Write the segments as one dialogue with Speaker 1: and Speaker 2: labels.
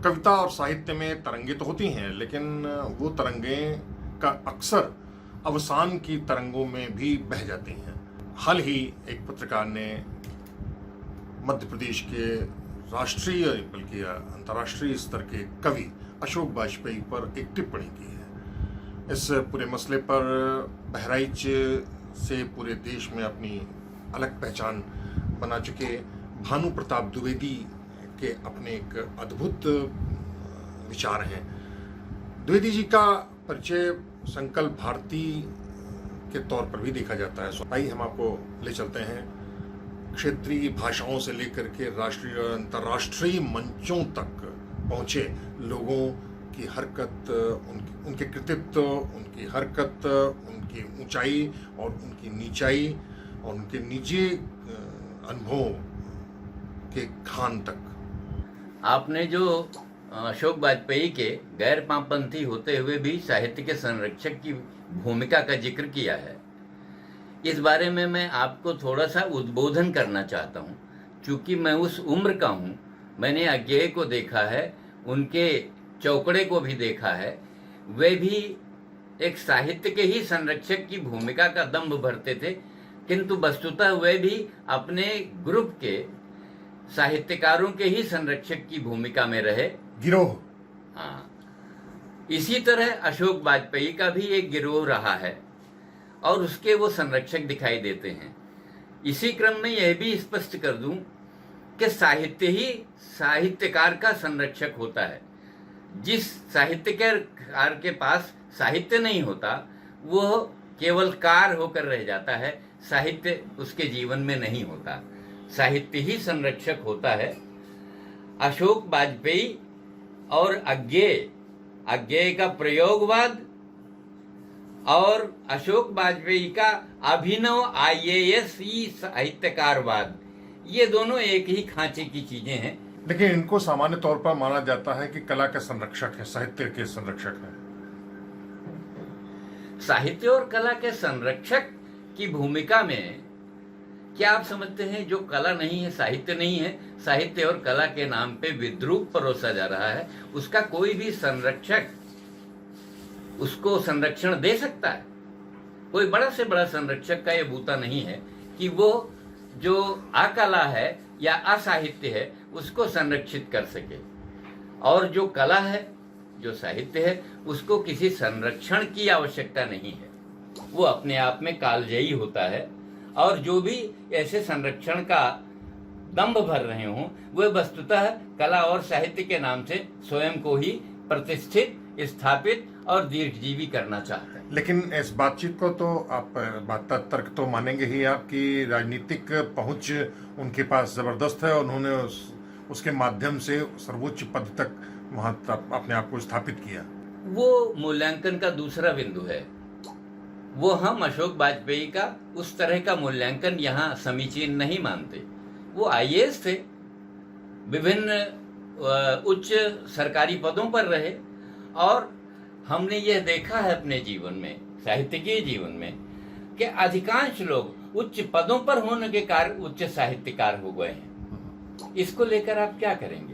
Speaker 1: कविता और साहित्य में तरंगें तो होती हैं, लेकिन वो तरंगें का अक्सर अवसान की तरंगों में भी बह जाती हैं। हाल ही एक पत्रकार ने मध्य प्रदेश के राष्ट्रीय बल्कि अंतर्राष्ट्रीय स्तर के कवि अशोक वाजपेयी पर एक टिप्पणी की है। इस पूरे मसले पर बहराइच से पूरे देश में अपनी अलग पहचान बना चुके भानु प्रताप द्विवेदी के अपने एक अद्भुत विचार हैं। द्विवेदी जी का परिचय संकल्प भारती के तौर पर भी देखा जाता है। आइए हम आपको ले चलते हैं क्षेत्रीय भाषाओं से लेकर के राष्ट्रीय और अंतर्राष्ट्रीय मंचों तक पहुंचे लोगों की हरकत, उनके कृतित्व, उनकी हरकत, उनकी ऊंचाई और उनकी नीचाई और उनके निजी अनुभवों के खान तक।
Speaker 2: आपने जो अशोक वाजपेयी के गैर पापंथी होते हुए भी साहित्य के संरक्षक की भूमिका का जिक्र किया है, इस बारे में मैं आपको थोड़ा सा उद्बोधन करना चाहता हूँ। चूँकि मैं उस उम्र का हूँ, मैंने अज्ञेय को देखा है, उनके चौकड़े को भी देखा है। वे भी एक साहित्य के ही संरक्षक की भूमिका का दंभ भरते थे, किंतु वस्तुतः वे भी अपने ग्रुप के साहित्यकारों के ही संरक्षक की भूमिका में रहे।
Speaker 1: गिरोह।
Speaker 2: हाँ, इसी तरह अशोक वाजपेयी का भी एक गिरोह रहा है और उसके वो संरक्षक दिखाई देते हैं। इसी क्रम में यह भी स्पष्ट कर दूं कि साहित्य ही साहित्यकार का संरक्षक होता है। जिस साहित्यकार के पास साहित्य नहीं होता, वो केवल कार होकर रह जाता है, साहित्य उसके जीवन में नहीं होता। साहित्य ही संरक्षक होता है। अशोक वाजपेयी और अज्ञेय का प्रयोगवाद और अशोक वाजपेयी का अभिनव आईएएस साहित्यकारवाद, ये दोनों एक ही खांचे की चीजें हैं।
Speaker 1: लेकिन इनको सामान्य तौर पर माना जाता है कि कला के संरक्षक है, साहित्य के संरक्षक है।
Speaker 2: साहित्य और कला के संरक्षक की भूमिका में क्या आप समझते हैं जो कला नहीं है, साहित्य नहीं है, साहित्य और कला के नाम पे विद्रूप परोसा जा रहा है, उसका कोई भी संरक्षक उसको संरक्षण दे सकता है? कोई बड़ा से बड़ा संरक्षक का यह बूता नहीं है कि वो जो अकला है या असाहित्य है उसको संरक्षित कर सके, और जो कला है, जो साहित्य है, उसको किसी संरक्षण की आवश्यकता नहीं है। वो अपने आप में कालजयी होता है, और जो भी ऐसे संरक्षण का दंभ भर रहे हों, वे वस्तुतः कला और साहित्य के नाम से स्वयं को ही प्रतिष्ठित, स्थापित और दीर्घजीवी करना चाहते हैं।
Speaker 1: लेकिन इस बातचीत को तो आप तर्क तो मानेंगे ही, आपकी राजनीतिक पहुंच उनके पास जबरदस्त है और उन्होंने उसके माध्यम से सर्वोच्च पद तक वहां अपने आप को स्थापित किया।
Speaker 2: वो मूल्यांकन का दूसरा बिंदु है। वो हम अशोक वाजपेयी का उस तरह का मूल्यांकन यहाँ समीचीन नहीं मानते। वो आईएएस थे, विभिन्न उच्च सरकारी पदों पर रहे, और हमने यह देखा है अपने जीवन में, साहित्यिक जीवन में, कि अधिकांश लोग उच्च पदों पर होने के कारण उच्च साहित्यकार हो गए हैं। इसको लेकर आप क्या करेंगे?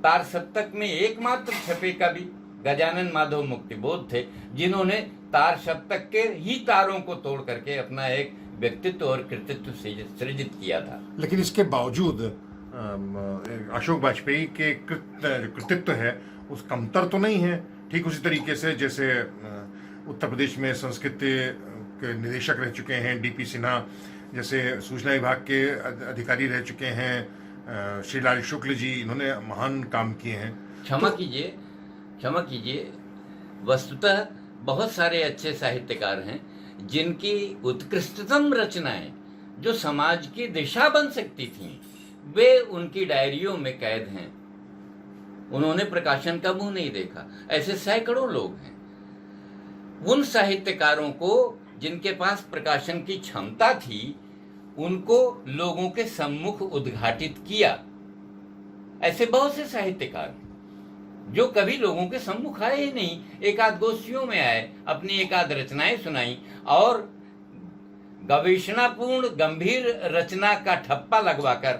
Speaker 2: तार सप्तक में एकमात्र छपे कवि गजानन माधव मुक्तिबोध थे, जिन्होंने तार सप्तक के ही तारों को तोड़ करके अपना एक व्यक्तित्व और कृतित्व सृजित किया था। लेकिन
Speaker 1: इसके बावजूद अशोक वाजपेयी के कृतित्व है उस कमतर तो नहीं है। ठीक उसी तरीके से जैसे उत्तर प्रदेश में संस्कृति के निदेशक रह चुके हैं डीपी सिन्हा, जैसे सूचना विभाग के अधिकारी रह चुके हैं श्रीलाल शुक्ल जी, इन्होंने महान काम किए हैं।
Speaker 2: क्षमा कीजिए, वस्तुतः बहुत सारे अच्छे साहित्यकार हैं जिनकी उत्कृष्टतम रचनाएं जो समाज की दिशा बन सकती थीं, वे उनकी डायरियों में कैद हैं। उन्होंने प्रकाशन का मुंह नहीं देखा। ऐसे सैकड़ों लोग हैं। उन साहित्यकारों को जिनके पास प्रकाशन की क्षमता थी, उनको लोगों के सम्मुख उद्घाटित किया। ऐसे बहुत से साहित्यकार जो कभी लोगों के सम्मुख आए ही नहीं, एकाध गोष्ठियों में आए, अपनी एकाध रचनाएं सुनाई और गवेषणापूर्ण गंभीर रचना का ठप्पा लगवाकर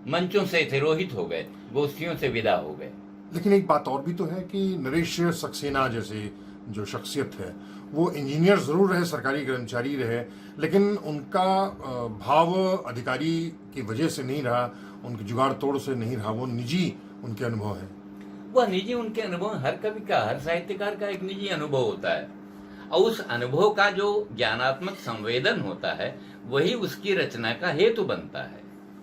Speaker 2: मंचों से तिरोहित हो गए, गोष्ठियों से विदा हो गए।
Speaker 1: लेकिन एक बात और भी तो है कि नरेश सक्सेना जैसे जो शख्सियत है वो इंजीनियर जरूर रहे, सरकारी कर्मचारी रहे, लेकिन उनका भाव अधिकारी की वजह से नहीं रहा, उनके जुगाड़ तोड़ से नहीं रहा, वो निजी उनके अनुभव है।
Speaker 2: वह निजी उनके अनुभव, हर कवि का, हर साहित्यकार का एक निजी अनुभव होता है, और उस अनुभव का जो ज्ञानात्मक संवेदन होता है वही उसकी रचना का हेतु बनता है।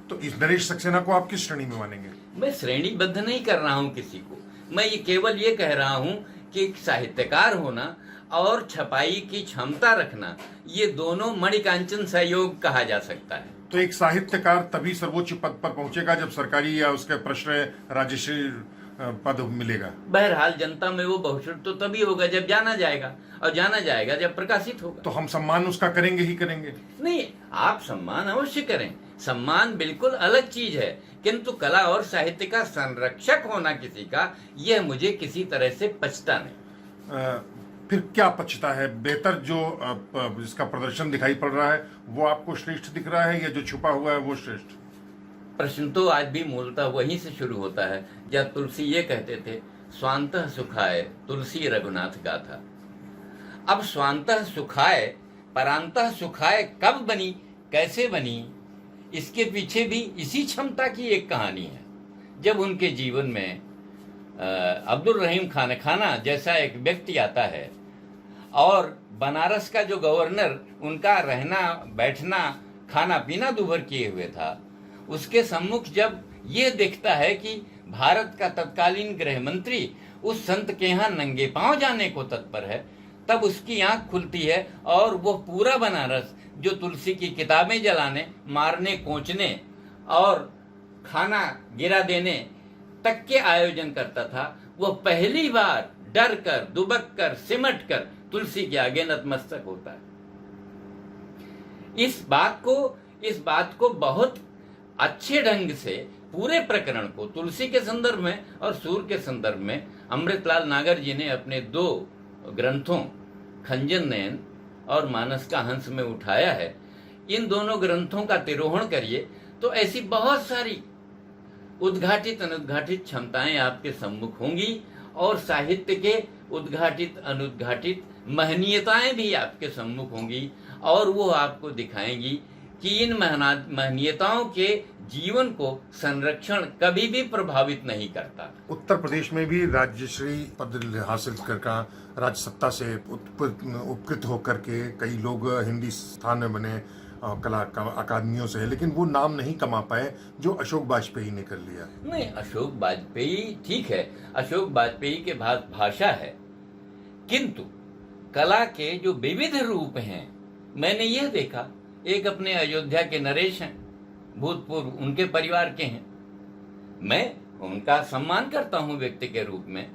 Speaker 1: तो इस नरेश सक्सेना को आप किस श्रेणी में मानेंगे?
Speaker 2: मैं श्रेणीबद्ध नहीं कर रहा हूं किसी को, मैं ये केवल ये कह रहा हूं कि एक साहित्यकार होना और छपाई की क्षमता रखना, ये दोनों मणिकांचन सहयोग कहा जा सकता है।
Speaker 1: तो एक साहित्यकार तभी सर्वोच्च पद पर पहुंचेगा जब सरकारी या उसके प्रश्रय राजश्री पद मिलेगा।
Speaker 2: बहरहाल जनता में वो बहुश्रुत तो तभी होगा जब जाना जाएगा, और जाना जाएगा जब प्रकाशित होगा।
Speaker 1: तो हम सम्मान उसका करेंगे ही करेंगे?
Speaker 2: नहीं, आप सम्मान अवश्य करें, सम्मान बिल्कुल अलग चीज है, किंतु कला और साहित्य का संरक्षक होना किसी का, यह मुझे किसी तरह से पचता नहीं।
Speaker 1: फिर क्या पछता है? बेहतर जो जिसका प्रदर्शन दिखाई पड़ रहा है वो आपको श्रेष्ठ दिख रहा है, या जो छुपा हुआ है वो श्रेष्ठ?
Speaker 2: प्रश्न तो आज भी मूलतः वहीं से शुरू होता है जब तुलसी ये कहते थे, स्वांतः सुखाय तुलसी रघुनाथ गाथा। अब स्वांतः सुखाय परांतः सुखाय कब बनी, कैसे बनी, इसके पीछे भी इसी क्षमता की एक कहानी है। जब उनके जीवन में अब्दुल रहीम खाना जैसा एक व्यक्ति आता है, और बनारस का जो गवर्नर उनका रहना बैठना खाना पीना दुभर किए हुए था, उसके सम्मुख जब ये देखता है कि भारत का तत्कालीन गृह मंत्री उस संत के यहाँ नंगे पांव जाने को तत्पर है, तब उसकी आंख खुलती है और वो पूरा बनारस जो तुलसी की किताबें जलाने, मारने, कोंचने और खाना गिरा देने तक के आयोजन करता था, वो पहली बार डर कर, दुबक कर, सिमट कर तुलसी के आगे नतमस्तक होता है। इस बात को बहुत अच्छे ढंग से पूरे प्रकरण को तुलसी के संदर्भ में और सूर के संदर्भ में अमृतलाल नागर जी ने अपने 2 ग्रंथों खंजन नयन और मानस का हंस में उठाया है। इन दोनों ग्रंथों का तिरोहण करिए तो ऐसी बहुत सारी उद्घाटित अनुद्घाटित क्षमताएं आपके सम्मुख होंगी, और साहित्य के उद्घाटित अनुद्घाटित महनीयताएं भी आपके सम्मुख होंगी, और वो आपको दिखाएंगी कि इन महनीयताओं के जीवन को संरक्षण कभी भी प्रभावित नहीं करता।
Speaker 1: उत्तर प्रदेश में भी राज्यश्री पद हासिल करके राज्य सत्ता से उपकृत होकर के कई लोग हिंदी स्थान में बने, कला अकादमियों से है, लेकिन वो नाम नहीं कमा पाए जो अशोक वाजपेयी ने कर लिया।
Speaker 2: नहीं, अशोक वाजपेयी ठीक है, अशोक वाजपेयी के भाषा है, किंतु कला के जो विविध रूप हैं, मैंने यह देखा, एक अपने अयोध्या के नरेश हैं, भूतपूर्व उनके परिवार के हैं, मैं उनका सम्मान करता हूं व्यक्ति के रूप में,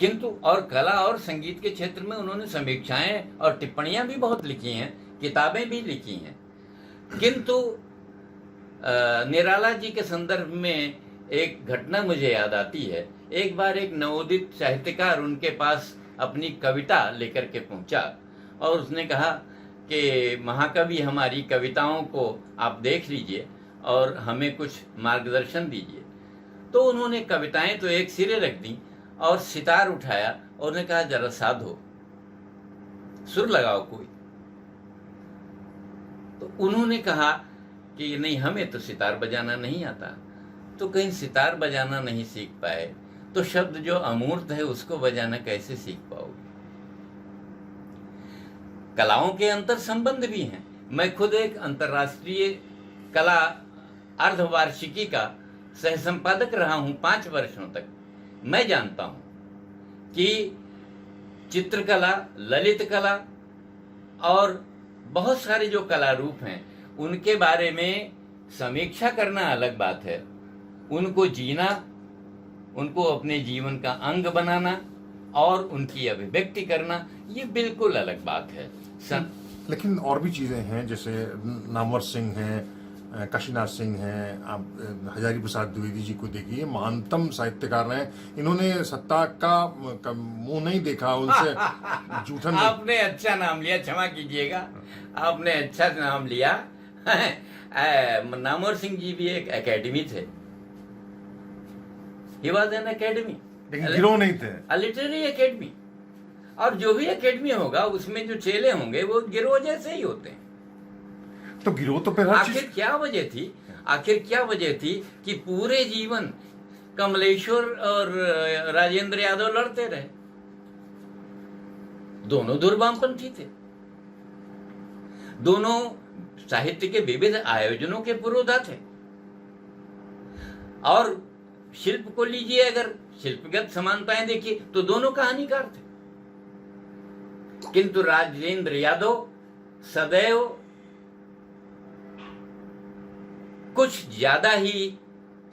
Speaker 2: किंतु और कला और संगीत के क्षेत्र में उन्होंने समीक्षाएं और टिप्पणियां भी बहुत लिखी हैं, किताबें भी लिखी हैं, किंतु निराला जी के संदर्भ में एक घटना मुझे याद आती है। एक बार एक नवोदित साहित्यकार उनके पास अपनी कविता लेकर के पहुंचा और उसने कहा कि महाकवि, हमारी कविताओं को आप देख लीजिए और हमें कुछ मार्गदर्शन दीजिए। तो उन्होंने कविताएं तो एक सिरे रख दी और सितार उठाया और उन्होंने कहा, जरा साधो, सुर लगाओ कोई। तो उन्होंने कहा कि नहीं, हमें तो सितार बजाना नहीं आता। तो कहीं सितार बजाना नहीं सीख पाए तो शब्द जो अमूर्त है उसको बजाना कैसे सीख पाओगे? कलाओं के अंतर संबंध भी हैं। मैं खुद एक अंतर्राष्ट्रीय कला अर्धवार्षिकी का सह संपादक रहा हूं 5 वर्षों तक। मैं जानता हूं कि चित्रकला, ललित कला और बहुत सारे जो कला रूप हैं उनके बारे में समीक्षा करना अलग बात है, उनको जीना, उनको अपने जीवन का अंग बनाना और उनकी अभिव्यक्ति करना, ये बिल्कुल अलग बात है।
Speaker 1: लेकिन और भी चीजें हैं, जैसे नामवर सिंह हैं, काशीनाथ सिंह हैं, आप हजारी प्रसाद द्विवेदी जी को देखिए, महानतम साहित्यकार हैं, इन्होंने सत्ता का मुंह नहीं देखा, उनसे जूठन।
Speaker 2: आपने अच्छा नाम लिया, क्षमा कीजिएगा, आपने अच्छा नाम लिया। नामवर सिंह जी भी एक एकेडमी थे, ही वॉज एन एकेडमी।
Speaker 1: लेकिन गिरोह नहीं थे।
Speaker 2: लिटरेरी एकेडमी, और जो भी एकेडमी होगा उसमें जो चेले होंगे वो गिरोह जैसे ही होते हैं।
Speaker 1: तो गिरोह तो फिर
Speaker 2: आखिर क्या वजह थी, आखिर क्या वजह थी कि पूरे जीवन कमलेश्वर और राजेंद्र यादव लड़ते रहे? दोनों दुर्वामपंथी थे, दोनों साहित्य के विविध आयोजनों के पुरोधा थे। और शिल्प को लीजिए, अगर शिल्पगत समानताएं देखिए तो दोनों कहानीकार थे। किंतु राजेंद्र यादव सदैव कुछ ज्यादा ही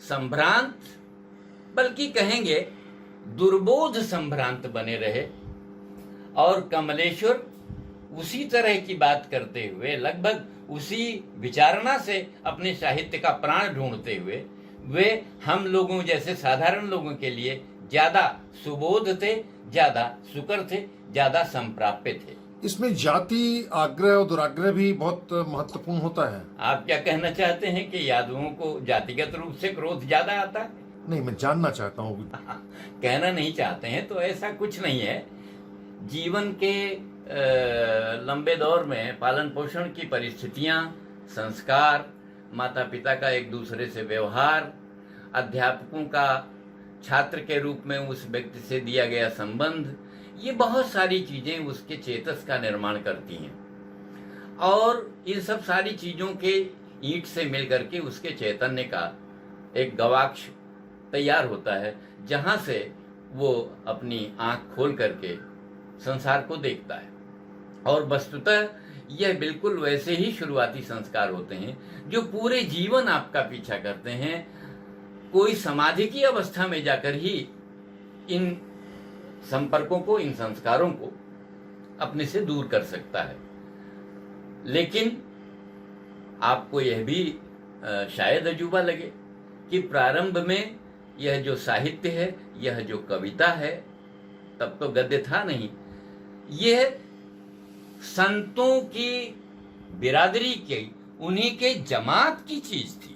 Speaker 2: संभ्रांत, बल्कि कहेंगे दुर्बोध संभ्रांत बने रहे, और कमलेश्वर उसी तरह की बात करते हुए, लगभग उसी विचारणा से अपने साहित्य का प्राण ढूंढते हुए, वे हम लोगों जैसे साधारण लोगों के लिए ज्यादा सुबोध थे, ज्यादा सुकर थे, ज्यादा संप्राप्य थे।
Speaker 1: इसमें जाति आग्रह और दुराग्रह भी बहुत महत्वपूर्ण होता है।
Speaker 2: आप क्या कहना चाहते हैं कि यादवों को जातिगत रूप से क्रोध ज्यादा आता है?
Speaker 1: नहीं, मैं जानना चाहता हूँ।
Speaker 2: कहना नहीं चाहते हैं तो ऐसा कुछ नहीं है। जीवन के लंबे दौर में पालन पोषण की परिस्थितियां, संस्कार, माता पिता का एक दूसरे से व्यवहार, अध्यापकों का छात्र के रूप में उस व्यक्ति से दिया गया संबंध, ये बहुत सारी चीजें उसके चेतस का निर्माण करती हैं, और इन सब सारी चीजों के ईंट से मिलकर के उसके चैतन्य का एक गवाक्ष तैयार होता है, जहां से वो अपनी आंख खोल करके संसार को देखता है। और वस्तुतः यह बिल्कुल वैसे ही शुरुआती संस्कार होते हैं जो पूरे जीवन आपका पीछा करते हैं। कोई समाधि की अवस्था में जाकर ही इन संपर्कों को, इन संस्कारों को अपने से दूर कर सकता है। लेकिन आपको यह भी शायद अजूबा लगे कि प्रारंभ में यह जो साहित्य है, यह जो कविता है, तब तो गद्य था नहीं, यह संतों की बिरादरी के, उन्हीं के जमात की चीज थी।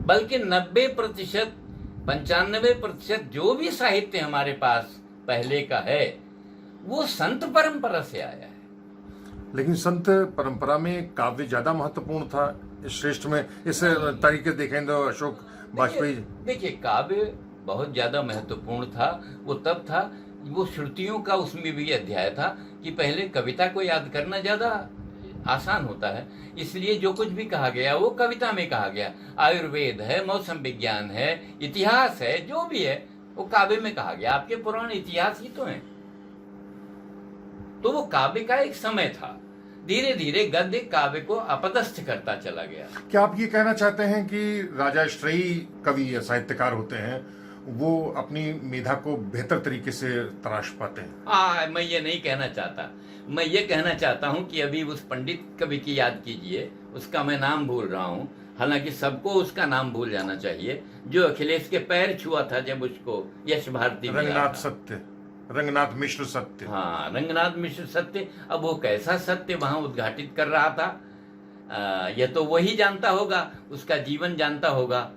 Speaker 2: बल्कि 90%, 95% जो भी साहित्य हमारे पास पहले का है वो संत परंपरा से आया है।
Speaker 1: लेकिन संत परंपरा में काव्य ज्यादा महत्वपूर्ण था। इस श्रेष्ठ में इस तरीके देखें तो अशोक वाजपेयी,
Speaker 2: देखिए काव्य बहुत ज्यादा महत्वपूर्ण था। वो तब था, वो श्रुतियों का उसमें भी अध्याय था कि पहले कविता को याद करना ज्यादा आसान होता है, इसलिए जो कुछ भी कहा गया वो कविता में कहा गया। आयुर्वेद है, मौसम विज्ञान है, इतिहास है, जो भी है वो काव्य में कहा गया। आपके पुराण इतिहास ही तो हैं। तो वो काव्य का एक समय था। धीरे धीरे गद्य काव्य को अपदस्थ करता चला गया।
Speaker 1: क्या आप ये कहना चाहते हैं कि राजाश्रयी कवि या साहित्यकार होते हैं वो अपनी मेधा को बेहतर तरीके से तराश पाते हैं?
Speaker 2: मैं ये नहीं कहना चाहता। मैं ये कहना चाहता हूँ कि अभी उस पंडित कवि की याद कीजिए, उसका मैं नाम भूल रहा हूँ, हालांकि सबको उसका नाम भूल जाना चाहिए, जो अखिलेश के पैर छुआ था जब उसको यश भारती
Speaker 1: रंगनाथ सत्य, रंगनाथ मिश्र सत्य।
Speaker 2: हाँ, रंगनाथ मिश्र सत्य। अब वो कैसा सत्य वहां उद्घाटित कर रहा था, यह तो वही जानता होगा, उसका जीवन जानता होगा।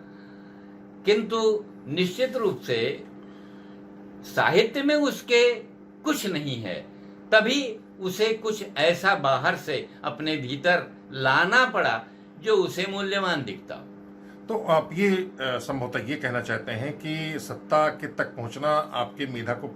Speaker 2: किंतु निश्चित रूप से साहित्य में उसके कुछ नहीं है, तभी उसे कुछ ऐसा बाहर से अपने भीतर लाना पड़ा जो उसे मूल्यवान दिखता।
Speaker 1: तो आप ये संभवतः ये कहना चाहते हैं कि सत्ता के तक पहुंचना आपकी मेधा को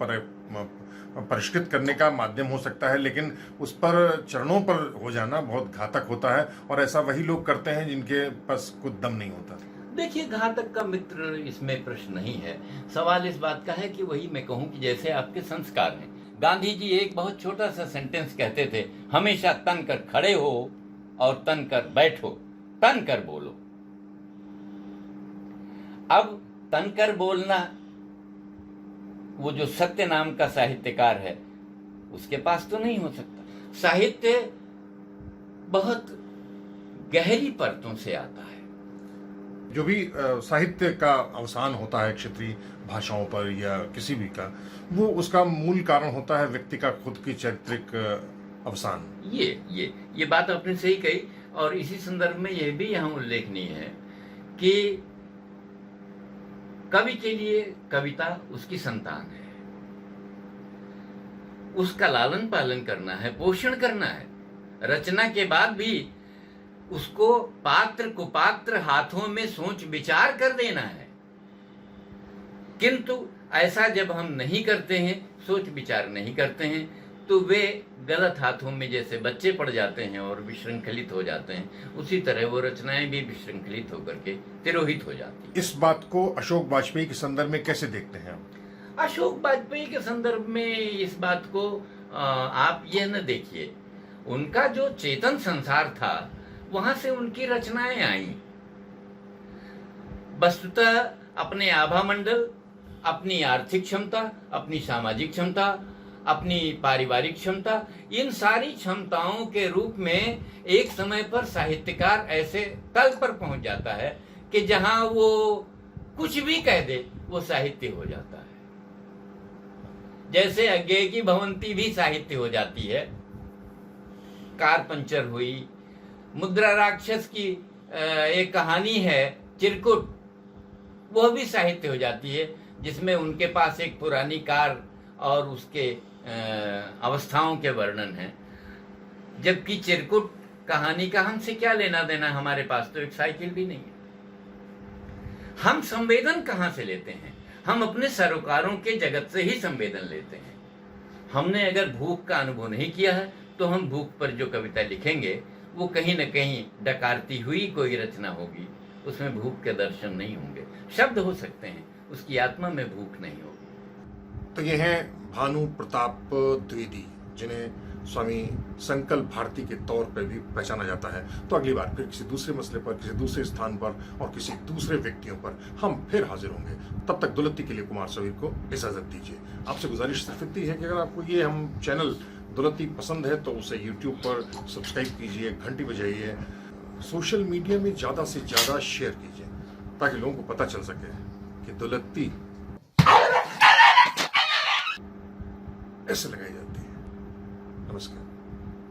Speaker 1: परिष्कृत करने का माध्यम हो सकता है, लेकिन उस पर चरणों पर हो जाना बहुत घातक होता है, और ऐसा वही लोग करते हैं जिनके पास कुछ दम नहीं होता।
Speaker 2: देखिए, घातक का मित्र इसमें प्रश्न नहीं है। सवाल इस बात का है कि वही मैं कहूं कि जैसे आपके संस्कार हैं। गांधी जी एक बहुत छोटा सा सेंटेंस कहते थे, हमेशा तन कर खड़े हो और तन कर बैठो, तन कर बोलो। अब तन कर बोलना वो जो सत्य नाम का साहित्यकार है उसके पास तो नहीं हो सकता। साहित्य बहुत गहरी परतों से आता है।
Speaker 1: जो भी साहित्य का अवसान होता है क्षेत्रीय भाषाओं पर या किसी भी का, वो उसका मूल कारण होता है व्यक्ति का खुद की चारित्रिक अवसान।
Speaker 2: ये बात आपने सही कही, और इसी संदर्भ में यह भी यहाँ उल्लेखनीय है कि कवि के लिए कविता उसकी संतान है, उसका लालन पालन करना है, पोषण करना है। रचना के बाद भी उसको पात्र कुपात्र हाथों में सोच विचार कर देना है। किंतु ऐसा जब हम नहीं करते हैं, सोच विचार नहीं करते हैं, तो वे गलत हाथों में जैसे बच्चे पड़ जाते हैं और विशृंखलित हो जाते हैं, उसी तरह वो रचनाएं भी विशृंखलित होकर के तिरोहित हो जाती हैं।
Speaker 1: इस बात को अशोक वाजपेयी के संदर्भ में कैसे देखते हैं आप?
Speaker 2: अशोक वाजपेयी के संदर्भ में इस बात को आप यह न देखिए, उनका जो चेतन संसार था वहां से उनकी रचनाएं आई। वस्तुतः अपने आभा मंडल, अपनी आर्थिक क्षमता, अपनी सामाजिक क्षमता, अपनी पारिवारिक क्षमता, इन सारी क्षमताओं के रूप में एक समय पर साहित्यकार ऐसे तल पर पहुंच जाता है कि जहां वो कुछ भी कह दे वो साहित्य हो जाता है। जैसे अज्ञेय की भवंती भी साहित्य हो जाती है, कार पंचर हुई, मुद्रा राक्षस की एक कहानी है चिरकुट, वह भी साहित्य हो जाती है, जिसमें उनके पास एक पुरानी कार और उसके अवस्थाओं के वर्णन है। जबकि चिरकुट कहानी का हमसे क्या लेना देना, हमारे पास तो एक साइकिल भी नहीं है। हम संवेदन कहाँ से लेते हैं? हम अपने सरोकारों के जगत से ही संवेदन लेते हैं। हमने अगर भूख का अनुभव नहीं किया है तो हम भूख पर जो कविता लिखेंगे वो कहीं न कहीं डकारती हुई कोई रचना होगी, उसमें भूख के दर्शन नहीं होंगे। शब्द हो सकते हैं, उसकी आत्मा में भूख नहीं होगी।
Speaker 1: तो ये हैं भानु प्रताप द्विवेदी, जिन्हें स्वामी संकल्प भारती के तौर पर भी पहचाना जाता है। तो अगली बार फिर किसी दूसरे मसले पर, किसी दूसरे स्थान पर और किसी दूसरे व्यक्तियों पर हम फिर हाजिर होंगे। तब तक दुलत्ती के लिए कुमार सवीर को इजाजत दीजिए। आपसे गुजारिश सिर्फ इतनी है कि अगर आपको ये हम चैनल दुलत्ती पसंद है तो उसे यूट्यूब पर सब्सक्राइब कीजिए, घंटी बजाइए, सोशल मीडिया में ज़्यादा से ज़्यादा शेयर कीजिए, ताकि लोगों को पता चल सके कि दुलत्ती ऐसे लगाई